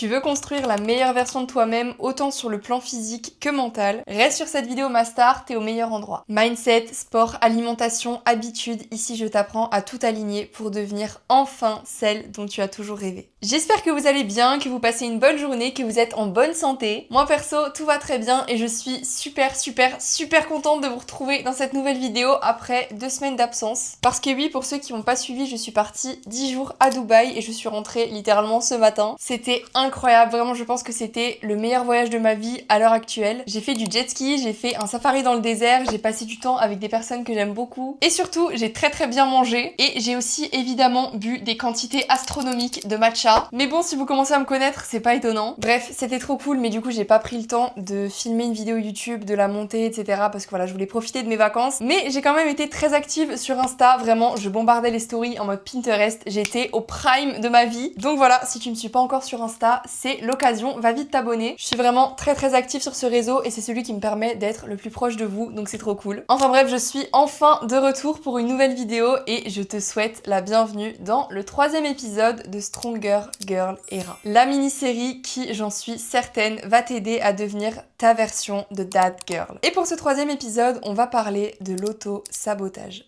Tu veux construire la meilleure version de toi-même, autant sur le plan physique que mental? Reste sur cette vidéo ma star, t'es au meilleur endroit. Mindset, sport, alimentation, habitudes, ici je t'apprends à tout aligner pour devenir enfin celle dont tu as toujours rêvé. J'espère que vous allez bien, que vous passez une bonne journée, que vous êtes en bonne santé. Moi perso, tout va très bien et je suis super contente de vous retrouver dans cette nouvelle vidéo après 2 semaines d'absence. Parce que oui, pour ceux qui m'ont pas suivi, je suis partie 10 jours à Dubaï et je suis rentrée littéralement ce matin. C'était incroyable, vraiment je pense que c'était le meilleur voyage de ma vie à l'heure actuelle. J'ai fait du jet ski, j'ai fait un safari dans le désert, j'ai passé du temps avec des personnes que j'aime beaucoup et surtout j'ai très bien mangé et j'ai aussi évidemment bu des quantités astronomiques de matcha. Mais bon, si vous commencez à me connaître, c'est pas étonnant. Bref, c'était trop cool, mais du coup j'ai pas pris le temps de filmer une vidéo YouTube, de la monter, etc. parce que voilà, je voulais profiter de mes vacances. Mais j'ai quand même été très active sur Insta, vraiment, je bombardais les stories en mode Pinterest, j'étais au prime de ma vie. Donc voilà, si tu ne me suis pas encore sur Insta, c'est l'occasion, va vite t'abonner. Je suis vraiment très active sur ce réseau et c'est celui qui me permet d'être le plus proche de vous, donc c'est trop cool. Enfin bref, je suis enfin de retour pour une nouvelle vidéo et je te souhaite la bienvenue dans le 3e épisode de Stronger Girl Era. La mini-série qui, j'en suis certaine, va t'aider à devenir ta version de That Girl. Et pour ce 3e épisode, on va parler de l'auto-sabotage.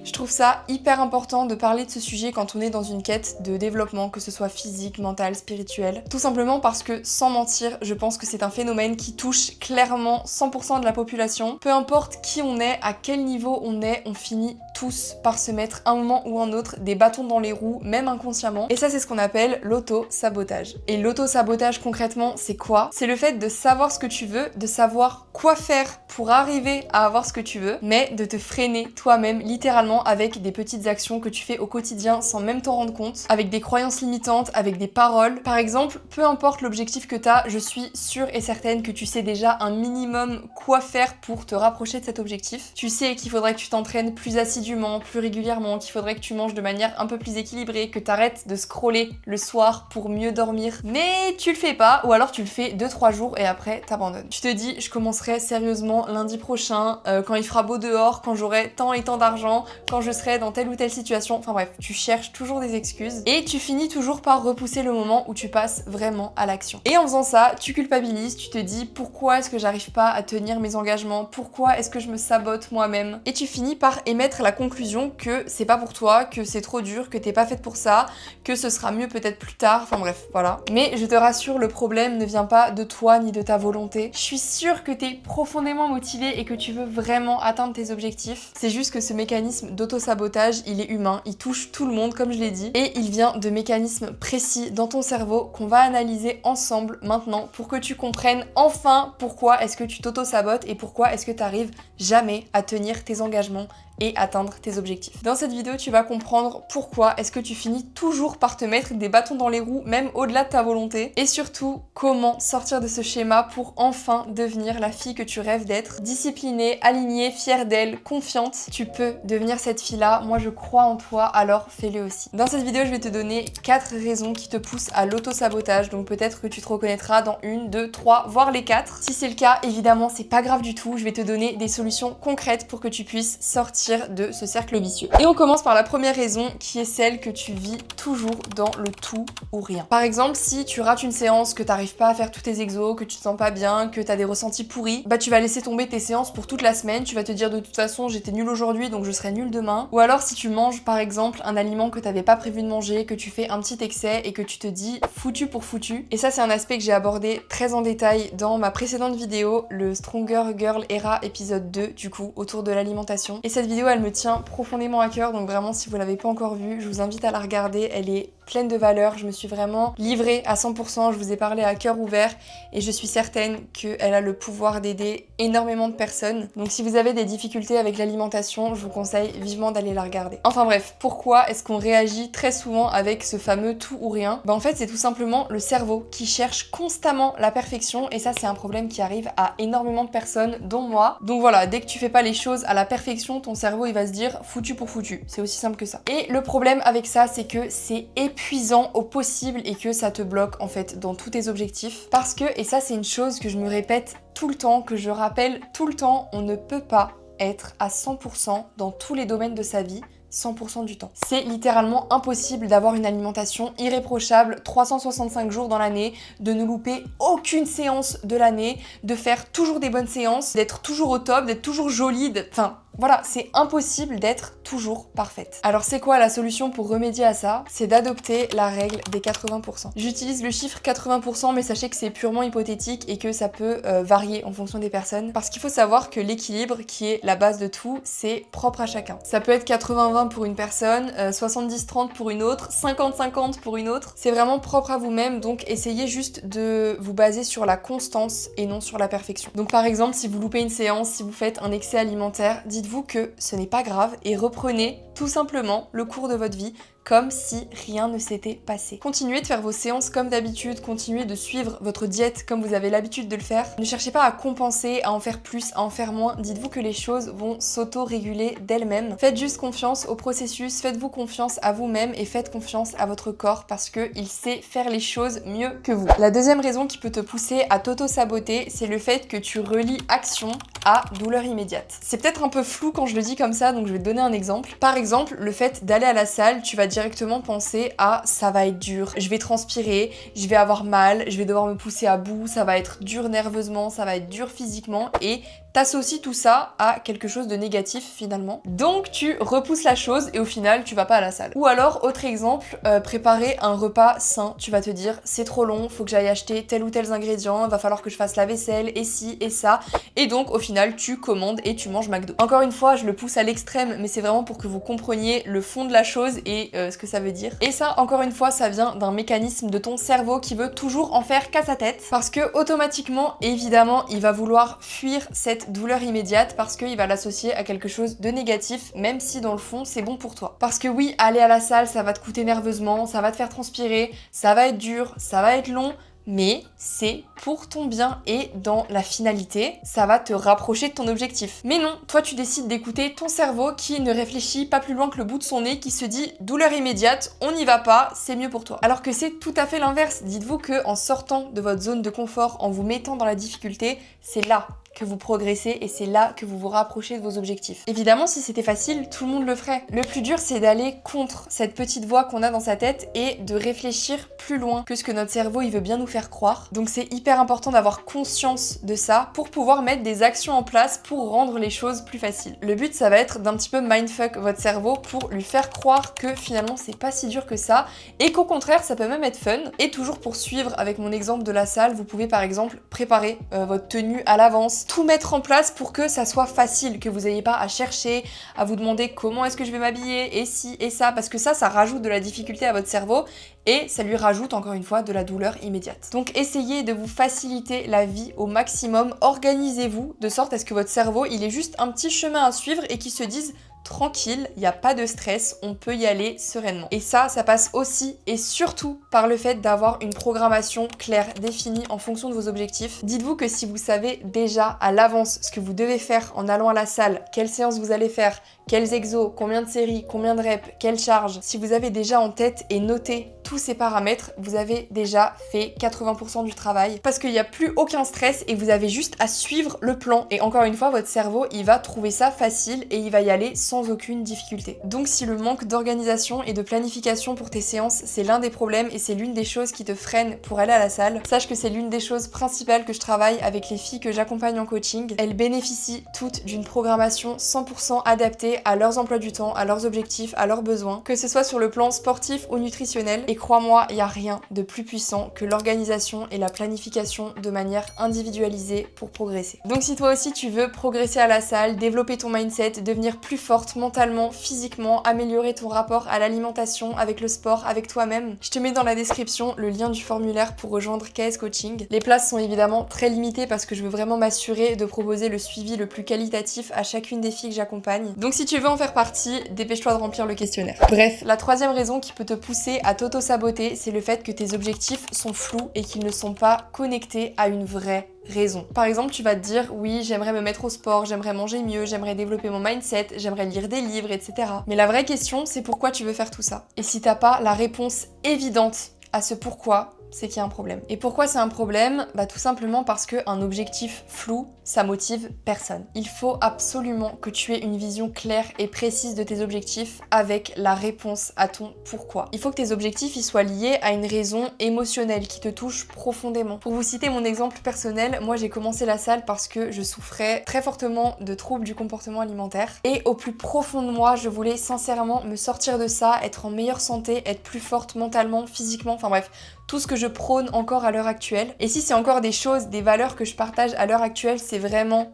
Je trouve ça hyper important de parler de ce sujet quand on est dans une quête de développement, que ce soit physique, mental, spirituel. Tout simplement parce que, sans mentir, je pense que c'est un phénomène qui touche clairement 100% de la population. Peu importe qui on est, à quel niveau on est, on finit tous par se mettre un moment ou un autre des bâtons dans les roues, même inconsciemment. Et ça, c'est ce qu'on appelle l'auto-sabotage. Et l'auto-sabotage, concrètement, c'est quoi? C'est le fait de savoir ce que tu veux, de savoir quoi faire pour arriver à avoir ce que tu veux, mais de te freiner toi-même, littéralement, avec des petites actions que tu fais au quotidien sans même t'en rendre compte, avec des croyances limitantes, avec des paroles. Par exemple, peu importe l'objectif que t'as, je suis sûre et certaine que tu sais déjà un minimum quoi faire pour te rapprocher de cet objectif. Tu sais qu'il faudrait que tu t'entraînes plus assidûment, plus régulièrement, qu'il faudrait que tu manges de manière un peu plus équilibrée, que t'arrêtes de scroller le soir pour mieux dormir. Mais tu le fais pas, ou alors tu le fais 2-3 jours et après t'abandonnes. Tu te dis, je commencerai sérieusement lundi prochain, quand il fera beau dehors, quand j'aurai tant et tant d'argent, quand je serai dans telle ou telle situation. Enfin bref, tu cherches toujours des excuses et tu finis toujours par repousser le moment où tu passes vraiment à l'action. Et en faisant ça, tu culpabilises, tu te dis pourquoi est-ce que j'arrive pas à tenir mes engagements, pourquoi est-ce que je me sabote moi-même, et tu finis par émettre la conclusion que c'est pas pour toi, que c'est trop dur, que t'es pas faite pour ça, que ce sera mieux peut-être plus tard, enfin bref, voilà. Mais je te rassure, le problème ne vient pas de toi ni de ta volonté. Je suis sûre que t'es profondément motivé et que tu veux vraiment atteindre tes objectifs. C'est juste que ce mécanisme d'auto-sabotage, il est humain, il touche tout le monde comme je l'ai dit, et il vient de mécanismes précis dans ton cerveau qu'on va analyser ensemble maintenant pour que tu comprennes enfin pourquoi est-ce que tu t'auto-sabotes et pourquoi est-ce que tu arrives jamais à tenir tes engagements et atteindre tes objectifs. Dans cette vidéo, tu vas comprendre pourquoi est-ce que tu finis toujours par te mettre des bâtons dans les roues, même au-delà de ta volonté, et surtout comment sortir de ce schéma pour enfin devenir la fille que tu rêves d'être, disciplinée, alignée, fière d'elle, confiante. Tu peux devenir cette fille-là, moi je crois en toi, alors fais-le aussi. Dans cette vidéo, je vais te donner 4 raisons qui te poussent à l'auto-sabotage, donc peut-être que tu te reconnaîtras dans 1, 2, 3, voire les 4. Si c'est le cas, évidemment, c'est pas grave du tout, je vais te donner des solutions concrètes pour que tu puisses sortir de ce cercle vicieux. Et on commence par la première raison qui est celle que tu vis toujours dans le tout ou rien. Par exemple, si tu rates une séance, que t'arrives pas à faire tous tes exos, que tu te sens pas bien, que t'as des ressentis pourris, bah tu vas laisser tomber tes séances pour toute la semaine, tu vas te dire de toute façon j'étais nulle aujourd'hui donc je serai nulle demain. Ou alors si tu manges par exemple un aliment que t'avais pas prévu de manger, que tu fais un petit excès et que tu te dis foutu pour foutu. Et ça c'est un aspect que j'ai abordé très en détail dans ma précédente vidéo, le Stronger Girl Era épisode 2 du coup, autour de l'alimentation. Et cette vidéo elle me tient profondément à cœur, donc vraiment si vous l'avez pas encore vue, je vous invite à la regarder, elle est pleine de valeur, je me suis vraiment livrée à 100%, je vous ai parlé à cœur ouvert et je suis certaine qu'elle a le pouvoir d'aider énormément de personnes. Donc si vous avez des difficultés avec l'alimentation, je vous conseille vivement d'aller la regarder. Enfin bref, pourquoi est-ce qu'on réagit très souvent avec ce fameux tout ou rien? En fait c'est tout simplement le cerveau qui cherche constamment la perfection et ça c'est un problème qui arrive à énormément de personnes, dont moi. Donc voilà, dès que tu fais pas les choses à la perfection, ton cerveau il va se dire foutu pour foutu, c'est aussi simple que ça. Et le problème avec ça c'est que c'est épuisant au possible et que ça te bloque en fait dans tous tes objectifs parce que, et ça c'est une chose que je me répète tout le temps, que je rappelle tout le temps, on ne peut pas être à 100% dans tous les domaines de sa vie 100% du temps. C'est littéralement impossible d'avoir une alimentation irréprochable 365 jours dans l'année, de ne louper aucune séance de l'année, de faire toujours des bonnes séances, d'être toujours au top, d'être toujours jolie, enfin voilà, c'est impossible d'être toujours parfaite. Alors c'est quoi la solution pour remédier à ça? C'est d'adopter la règle des 80%. J'utilise le chiffre 80% mais sachez que c'est purement hypothétique et que ça peut varier en fonction des personnes parce qu'il faut savoir que l'équilibre qui est la base de tout, c'est propre à chacun. Ça peut être 80-20 pour une personne, 70-30 pour une autre, 50-50 pour une autre. C'est vraiment propre à vous-même, donc essayez juste de vous baser sur la constance et non sur la perfection. Donc par exemple, si vous loupez une séance, si vous faites un excès alimentaire, dites-vous que ce n'est pas grave et reprenez tout simplement le cours de votre vie comme si rien ne s'était passé. Continuez de faire vos séances comme d'habitude, continuez de suivre votre diète comme vous avez l'habitude de le faire. Ne cherchez pas à compenser, à en faire plus, à en faire moins. Dites-vous que les choses vont s'auto-réguler d'elles-mêmes. Faites juste confiance au processus, faites-vous confiance à vous-même et faites confiance à votre corps parce qu'il sait faire les choses mieux que vous. La deuxième raison qui peut te pousser à t'auto-saboter, c'est le fait que tu relis action à douleur immédiate. C'est peut-être un peu flou quand je le dis comme ça, donc je vais te donner un exemple. Par exemple, le fait d'aller à la salle, tu vas directement penser à ça va être dur, je vais transpirer, je vais avoir mal, je vais devoir me pousser à bout, ça va être dur nerveusement, ça va être dur physiquement et t'associes tout ça à quelque chose de négatif finalement. Donc tu repousses la chose et au final tu vas pas à la salle. Ou alors, autre exemple, préparer un repas sain. Tu vas te dire c'est trop long, faut que j'aille acheter tel ou tel ingrédient, va falloir que je fasse la vaisselle et ci et ça. Et donc au final tu commandes et tu manges McDo. Encore une fois, je le pousse à l'extrême mais c'est vraiment pour que vous compreniez le fond de la chose et ce que ça veut dire. Et ça, encore une fois, ça vient d'un mécanisme de ton cerveau qui veut toujours en faire qu'à sa tête parce que automatiquement, évidemment, il va vouloir fuir cette douleur immédiate parce qu'il va l'associer à quelque chose de négatif, même si dans le fond c'est bon pour toi. Parce que oui, aller à la salle, ça va te coûter nerveusement, ça va te faire transpirer, ça va être dur, ça va être long, mais c'est pour ton bien et dans la finalité, ça va te rapprocher de ton objectif. Mais non, toi tu décides d'écouter ton cerveau qui ne réfléchit pas plus loin que le bout de son nez, qui se dit douleur immédiate, on n'y va pas, c'est mieux pour toi. Alors que c'est tout à fait l'inverse. Dites-vous que en sortant de votre zone de confort, en vous mettant dans la difficulté, c'est là que vous progressez et c'est là que vous vous rapprochez de vos objectifs. Évidemment, si c'était facile, tout le monde le ferait. Le plus dur, c'est d'aller contre cette petite voix qu'on a dans sa tête et de réfléchir plus loin que ce que notre cerveau il veut bien nous faire croire. Donc c'est hyper important d'avoir conscience de ça pour pouvoir mettre des actions en place pour rendre les choses plus faciles. Le but, ça va être d'un petit peu mindfuck votre cerveau pour lui faire croire que finalement c'est pas si dur que ça et qu'au contraire, ça peut même être fun. Et toujours pour suivre avec mon exemple de la salle, vous pouvez par exemple préparer votre tenue à l'avance, tout mettre en place pour que ça soit facile, que vous n'ayez pas à chercher, à vous demander comment est-ce que je vais m'habiller, et ci et ça, parce que ça rajoute de la difficulté à votre cerveau et ça lui rajoute encore une fois de la douleur immédiate. Donc essayez de vous faciliter la vie au maximum, organisez-vous de sorte à ce que votre cerveau il ait juste un petit chemin à suivre et qu'il se dise tranquille, il n'y a pas de stress, on peut y aller sereinement. Et ça passe aussi et surtout par le fait d'avoir une programmation claire, définie en fonction de vos objectifs. Dites-vous que si vous savez déjà à l'avance ce que vous devez faire en allant à la salle, quelle séance vous allez faire, quels exos, combien de séries, combien de reps, quelle charge, si vous avez déjà en tête et noté tous ces paramètres, vous avez déjà fait 80% du travail parce qu'il n'y a plus aucun stress et vous avez juste à suivre le plan. Et encore une fois, votre cerveau, il va trouver ça facile et il va y aller sans aucune difficulté. Donc si le manque d'organisation et de planification pour tes séances, c'est l'un des problèmes et c'est l'une des choses qui te freine pour aller à la salle, sache que c'est l'une des choses principales que je travaille avec les filles que j'accompagne en coaching. Elles bénéficient toutes d'une programmation 100% adaptée à leurs emplois du temps, à leurs objectifs, à leurs besoins, que ce soit sur le plan sportif ou nutritionnel. Et crois-moi, il n'y a rien de plus puissant que l'organisation et la planification de manière individualisée pour progresser. Donc si toi aussi tu veux progresser à la salle, développer ton mindset, devenir plus forte mentalement, physiquement, améliorer ton rapport à l'alimentation, avec le sport, avec toi-même, je te mets dans la description le lien du formulaire pour rejoindre KS Coaching. Les places sont évidemment très limitées parce que je veux vraiment m'assurer de proposer le suivi le plus qualitatif à chacune des filles que j'accompagne. Donc si tu veux en faire partie, dépêche-toi de remplir le questionnaire. Bref, la troisième raison qui peut te pousser à t'auto-saboter, c'est le fait que tes objectifs sont flous et qu'ils ne sont pas connectés à une vraie raison. Par exemple, tu vas te dire oui, j'aimerais me mettre au sport, j'aimerais manger mieux, j'aimerais développer mon mindset, j'aimerais lire des livres, etc. Mais la vraie question, c'est pourquoi tu veux faire tout ça. Et si t'as pas la réponse évidente à ce pourquoi, c'est qu'il y a un problème. Et pourquoi c'est un problème? Bah tout simplement parce qu'un objectif flou, ça motive personne. Il faut absolument que tu aies une vision claire et précise de tes objectifs avec la réponse à ton pourquoi. Il faut que tes objectifs ils soient liés à une raison émotionnelle qui te touche profondément. Pour vous citer mon exemple personnel, moi j'ai commencé la salle parce que je souffrais très fortement de troubles du comportement alimentaire et au plus profond de moi, je voulais sincèrement me sortir de ça, être en meilleure santé, être plus forte mentalement, physiquement, enfin bref, tout ce que je prône encore à l'heure actuelle. Et si c'est encore des choses, des valeurs que je partage à l'heure actuelle, c'est vraiment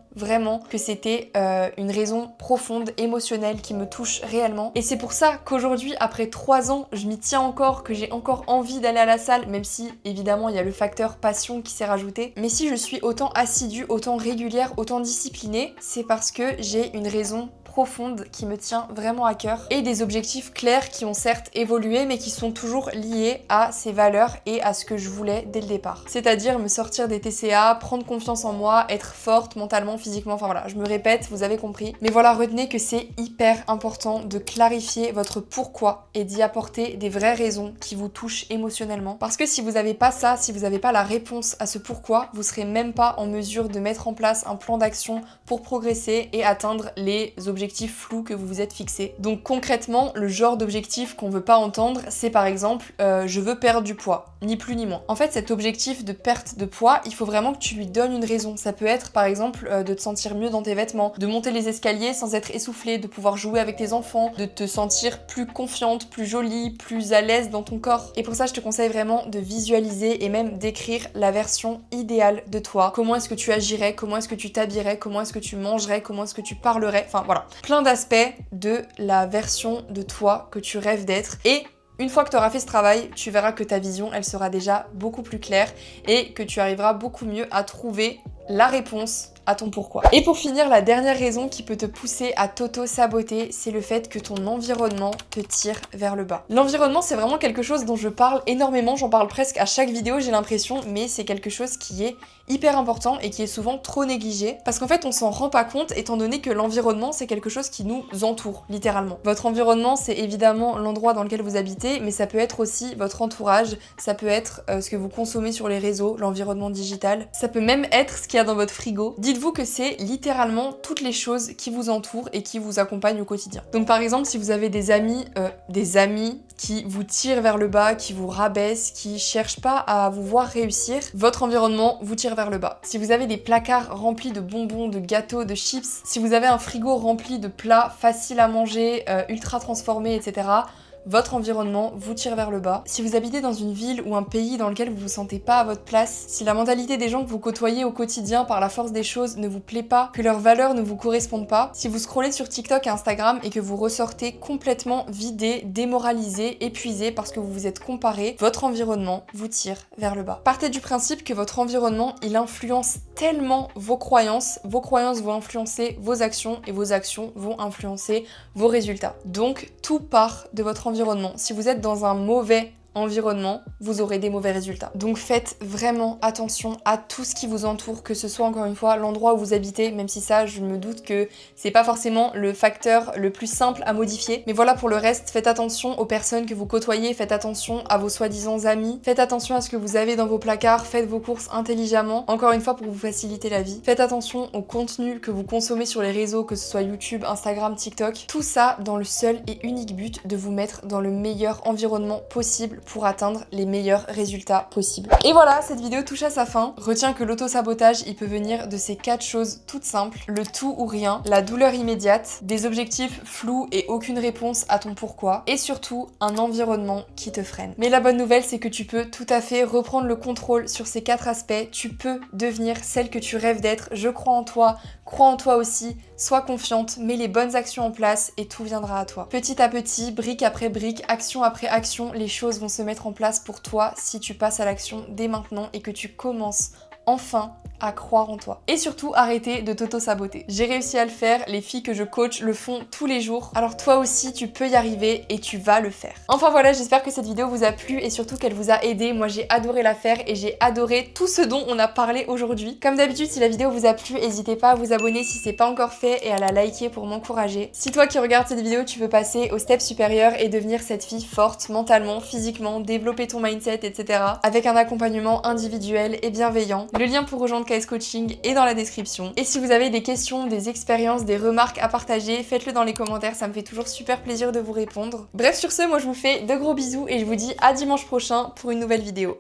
que c'était une raison profonde, émotionnelle, qui me touche réellement. Et c'est pour ça qu'aujourd'hui, après 3 ans, je m'y tiens encore, que j'ai encore envie d'aller à la salle, même si évidemment il y a le facteur passion qui s'est rajouté. Mais si je suis autant assidue, autant régulière, autant disciplinée, c'est parce que j'ai une raison profonde qui me tient vraiment à cœur et des objectifs clairs qui ont certes évolué mais qui sont toujours liés à ces valeurs et à ce que je voulais dès le départ. C'est-à-dire me sortir des TCA, prendre confiance en moi, être forte mentalement, physiquement, enfin voilà, je me répète, vous avez compris. Mais voilà, retenez que c'est hyper important de clarifier votre pourquoi et d'y apporter des vraies raisons qui vous touchent émotionnellement. Parce que si vous n'avez pas ça, si vous n'avez pas la réponse à ce pourquoi, vous serez même pas en mesure de mettre en place un plan d'action pour progresser et atteindre les objectifs flous que vous vous êtes fixés. Donc concrètement, le genre d'objectif qu'on veut pas entendre, c'est par exemple je veux perdre du poids, ni plus ni moins. En fait, cet objectif de perte de poids, il faut vraiment que tu lui donnes une raison. Ça peut être par exemple de te sentir mieux dans tes vêtements, de monter les escaliers sans être essoufflé, de pouvoir jouer avec tes enfants, de te sentir plus confiante, plus jolie, plus à l'aise dans ton corps. Et pour ça, je te conseille vraiment de visualiser et même d'écrire la version idéale de toi. Comment est-ce que tu agirais, comment est-ce que tu t'habillerais, comment est-ce que tu mangerais, comment est-ce que tu parlerais, enfin voilà. Plein d'aspects de la version de toi que tu rêves d'être. Et une fois que tu auras fait ce travail, tu verras que ta vision, elle sera déjà beaucoup plus claire et que tu arriveras beaucoup mieux à trouver la réponse à ton pourquoi. Et pour finir, la dernière raison qui peut te pousser à t'auto-saboter, c'est le fait que ton environnement te tire vers le bas. L'environnement, c'est vraiment quelque chose dont je parle énormément, j'en parle presque à chaque vidéo, j'ai l'impression, mais c'est quelque chose qui est hyper important et qui est souvent trop négligé, parce qu'en fait, on s'en rend pas compte étant donné que l'environnement, c'est quelque chose qui nous entoure, littéralement. Votre environnement, c'est évidemment l'endroit dans lequel vous habitez, mais ça peut être aussi votre entourage, ça peut être ce que vous consommez sur les réseaux, l'environnement digital, ça peut même être ce qu'il y a dans votre frigo. Dites-vous que c'est littéralement toutes les choses qui vous entourent et qui vous accompagnent au quotidien. Donc par exemple, si vous avez des amis qui vous tirent vers le bas, qui vous rabaissent, qui cherchent pas à vous voir réussir, votre environnement vous tire vers le bas. Si vous avez des placards remplis de bonbons, de gâteaux, de chips, si vous avez un frigo rempli de plats faciles à manger, ultra transformés, etc., votre environnement vous tire vers le bas. Si vous habitez dans une ville ou un pays dans lequel vous vous sentez pas à votre place, si la mentalité des gens que vous côtoyez au quotidien par la force des choses ne vous plaît pas, que leurs valeurs ne vous correspondent pas, si vous scrollez sur TikTok et Instagram et que vous ressortez complètement vidé, démoralisé, épuisé parce que vous vous êtes comparé, votre environnement vous tire vers le bas. Partez du principe que votre environnement, il influence tellement vos croyances vont influencer vos actions et vos actions vont influencer vos résultats. Donc tout part de votre environnement. Si vous êtes dans un mauvais environnement, vous aurez des mauvais résultats. Donc faites vraiment attention à tout ce qui vous entoure, que ce soit encore une fois l'endroit où vous habitez, même si ça, je me doute que c'est pas forcément le facteur le plus simple à modifier. Mais voilà, pour le reste, faites attention aux personnes que vous côtoyez, faites attention à vos soi-disant amis, faites attention à ce que vous avez dans vos placards, faites vos courses intelligemment, encore une fois pour vous faciliter la vie. Faites attention au contenu que vous consommez sur les réseaux, que ce soit YouTube, Instagram, TikTok, tout ça dans le seul et unique but de vous mettre dans le meilleur environnement possible pour atteindre les meilleurs résultats possibles. Et voilà, cette vidéo touche à sa fin. Retiens que l'auto-sabotage, il peut venir de ces 4 choses toutes simples: le tout ou rien, la douleur immédiate, des objectifs flous et aucune réponse à ton pourquoi, et surtout un environnement qui te freine. Mais la bonne nouvelle, c'est que tu peux tout à fait reprendre le contrôle sur ces 4 aspects. Tu peux devenir celle que tu rêves d'être. Je crois en toi aussi. Sois confiante, mets les bonnes actions en place et tout viendra à toi. Petit à petit, brique après brique, action après action, les choses vont se mettre en place pour toi si tu passes à l'action dès maintenant et que tu commences enfin à croire en toi. Et surtout, arrêter de t'auto-saboter. J'ai réussi à le faire, les filles que je coach le font tous les jours. Alors toi aussi, tu peux y arriver et tu vas le faire. Enfin voilà, j'espère que cette vidéo vous a plu et surtout qu'elle vous a aidé. Moi, j'ai adoré la faire et j'ai adoré tout ce dont on a parlé aujourd'hui. Comme d'habitude, si la vidéo vous a plu, n'hésitez pas à vous abonner si c'est pas encore fait et à la liker pour m'encourager. Si toi qui regardes cette vidéo, tu veux passer au step supérieur et devenir cette fille forte mentalement, physiquement, développer ton mindset, etc. avec un accompagnement individuel et bienveillant, le lien pour rejoindre KS Coaching est dans la description. Et si vous avez des questions, des expériences, des remarques à partager, faites-le dans les commentaires, ça me fait toujours super plaisir de vous répondre. Bref, sur ce, moi je vous fais de gros bisous et je vous dis à dimanche prochain pour une nouvelle vidéo.